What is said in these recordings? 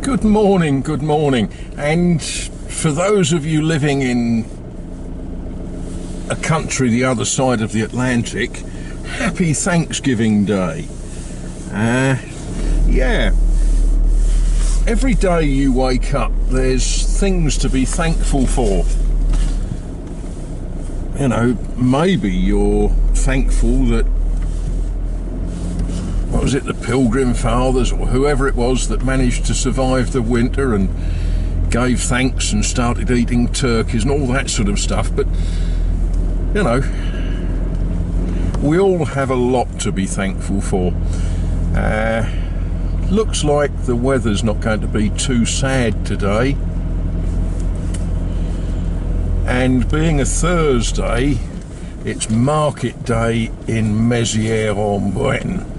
Good morning, good morning. And for those of you living in a country the other side of the Atlantic, happy Thanksgiving Day. Yeah, every day you wake up there's things to be thankful for. You know, maybe you're thankful that, what was it, the Pilgrim Fathers or whoever it was that managed to survive the winter and gave thanks and started eating turkeys and all that sort of stuff. But, you know, we all have a lot to be thankful for. Looks like the weather's not going to be too sad today. And being a Thursday, it's market day in Mezieres-en-Brenne.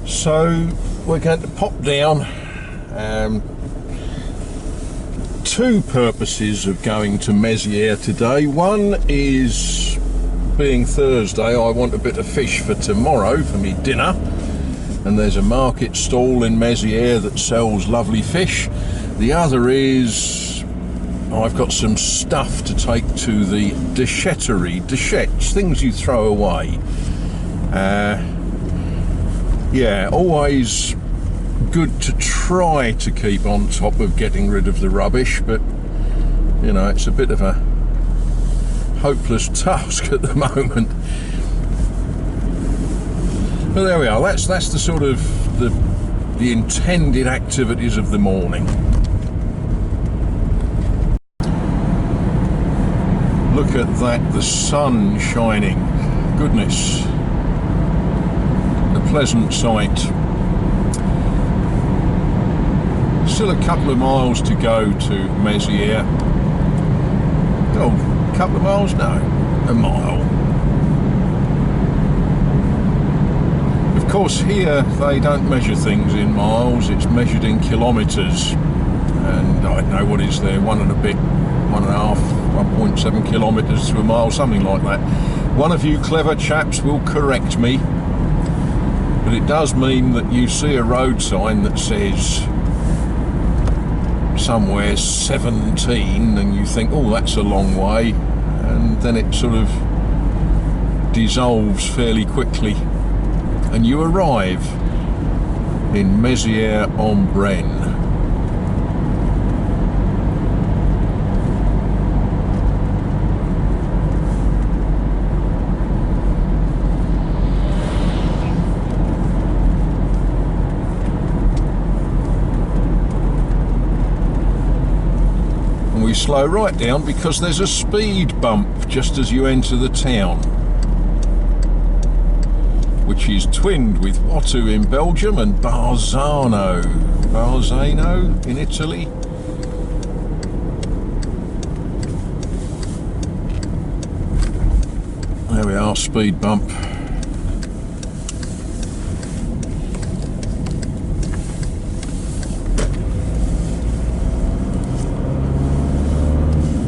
So we're going to pop down. Two purposes of going to Mezieres today. One is, being Thursday, I want a bit of fish for tomorrow for me dinner, and there's a market stall in Mezieres that sells lovely fish. The other is, I've got some stuff to take to the déchetteries, things you throw away. Yeah, always good to try to keep on top of getting rid of the rubbish, but you know, it's a bit of a hopeless task at the moment. But there we are. That's the sort of the intended activities of the morning. Look at that, the sun shining. Goodness. A pleasant sight. Still a couple of miles to go to Mezieres. Oh, a couple of miles? No, a mile. Of course, here they don't measure things in miles, it's measured in kilometres. And I don't know, what is there, 1.7 kilometres to a mile, something like that. One of you clever chaps will correct me, but it does mean that you see a road sign that says somewhere 17 and you think, oh, that's a long way, and then it sort of dissolves fairly quickly and you arrive in Mezieres-en-Brenne. Slow right down because there's a speed bump just as you enter the town, which is twinned with Wattu in Belgium and Barzano in Italy. There we are, speed bump.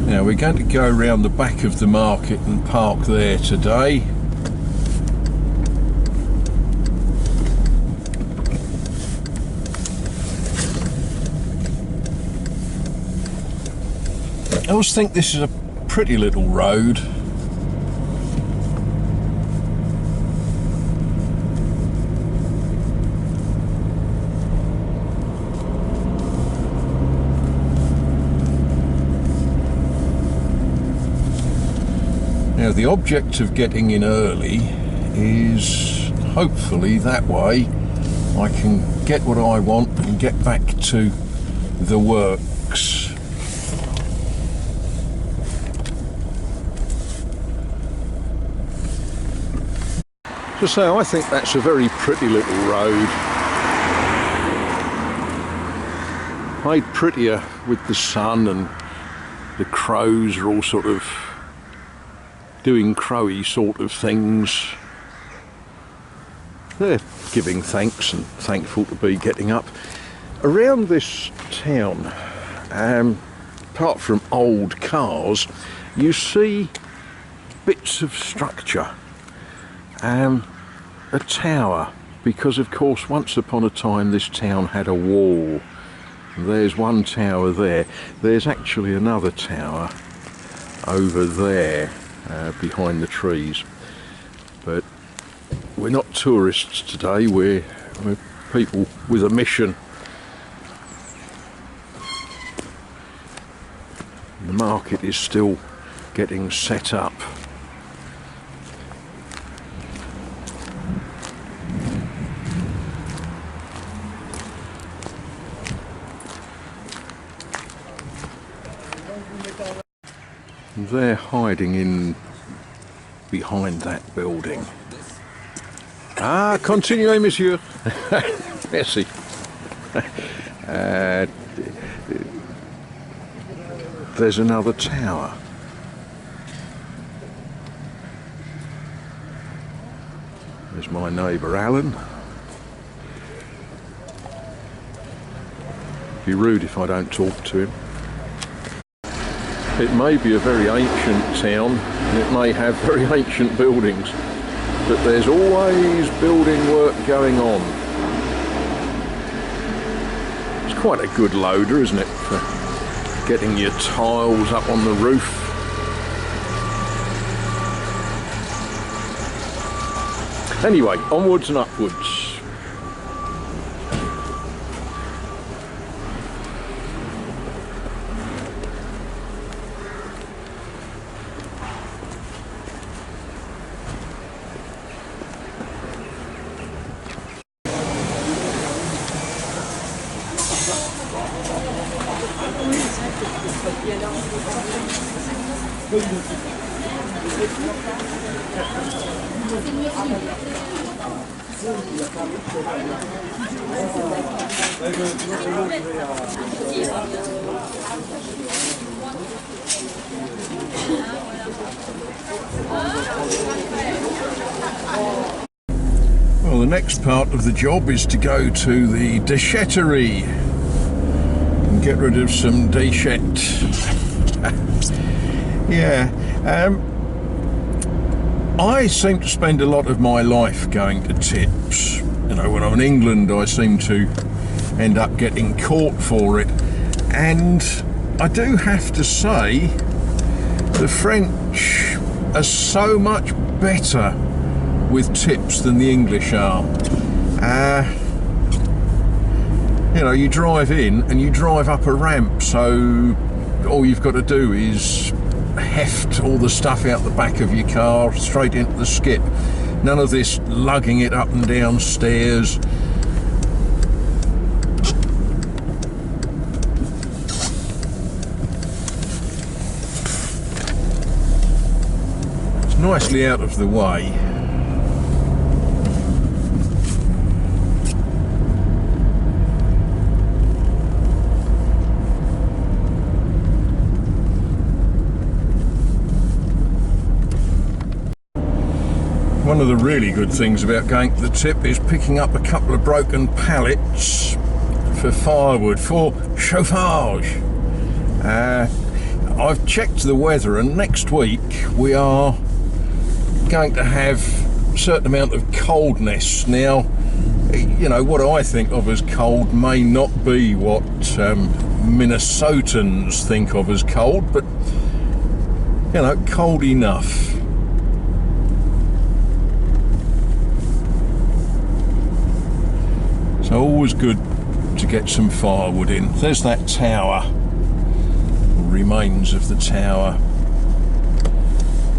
Now we're going to go around the back of the market and park there today. I always think this is a pretty little road. Now the object of getting in early is hopefully that way I can get what I want and get back to the works. So I think that's a very pretty little road. Made prettier with the sun, and the crows are all sort of doing crowy sort of things. They're giving thanks and thankful to be getting up. Around this town, apart from old cars, you see bits of structure. A tower because of course once upon a time this town had a wall. There's one tower there. There's actually another tower over there behind the trees. But we're not tourists today, we're people with a mission. The market is still getting set up. They're hiding in behind that building. Ah, continuez, monsieur. Merci. There's another tower. There's my neighbour Alan. It'd be rude if I don't talk to him. It may be a very ancient town, and it may have very ancient buildings, but there's always building work going on. It's quite a good loader, isn't it, for getting your tiles up on the roof. Anyway, onwards and upwards. Well, the next part of the job is to go to the déchetterie and get rid of some déchets. Yeah, I seem to spend a lot of my life going to tips. You know, when I'm in England I seem to end up getting caught for it, and I do have to say the French are so much better with tips than the English are. You know, you drive in and you drive up a ramp, so all you've got to do is heft all the stuff out the back of your car straight into the skip. None of this lugging it up and down stairs. It's nicely out of the way. One of the really good things about going to the tip is picking up a couple of broken pallets for firewood, for chauffage. I've checked the weather, and next week we are going to have a certain amount of coldness. Now, you know, what I think of as cold may not be what Minnesotans think of as cold, but, you know, cold enough. So always good to get some firewood in. There's that tower, remains of the tower.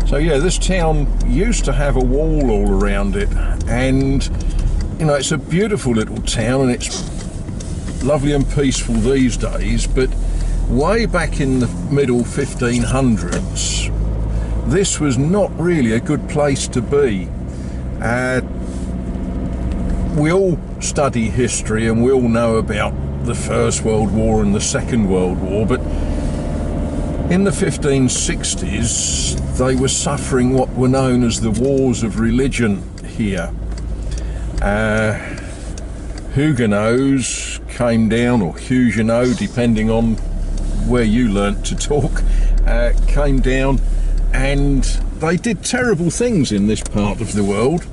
So yeah, this town used to have a wall all around it, and you know, it's a beautiful little town and it's lovely and peaceful these days, but way back in the middle 1500s, this was not really a good place to be. We all study history and we all know about the First World War and the Second World War, but in the 1560s they were suffering what were known as the wars of religion here. Huguenots came down, or Huguenot, depending on where you learnt to talk, came down, and they did terrible things in this part of the world.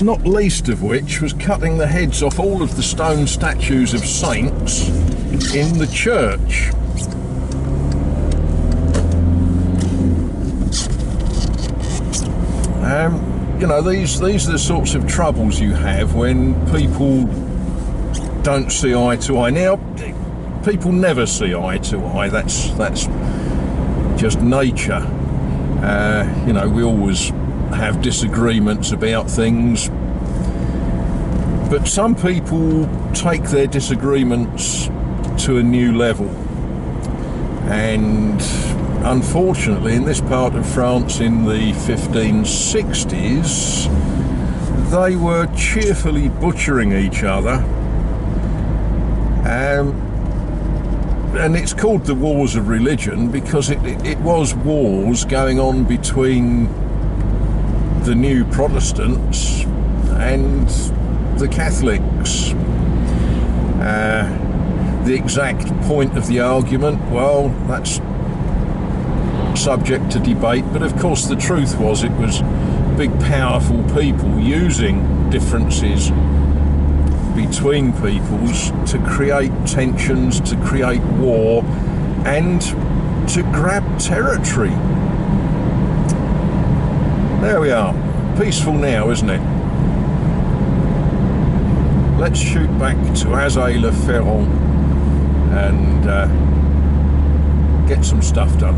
not least of which was cutting the heads off all of the stone statues of saints in the church. You know, these are the sorts of troubles you have when people don't see eye to eye. Now, people never see eye to eye. That's just nature. You know, we always have disagreements about things, but some people take their disagreements to a new level, and unfortunately in this part of France in the 1560s they were cheerfully butchering each other, and it's called the Wars of Religion because it was wars going on between the new Protestants and the Catholics. The exact point of the argument, well, that's subject to debate, but of course the truth was it was big powerful people using differences between peoples to create tensions, to create war, and to grab territory. There we are. Peaceful now, isn't it? Let's shoot back to Azay-le-Ferron and get some stuff done.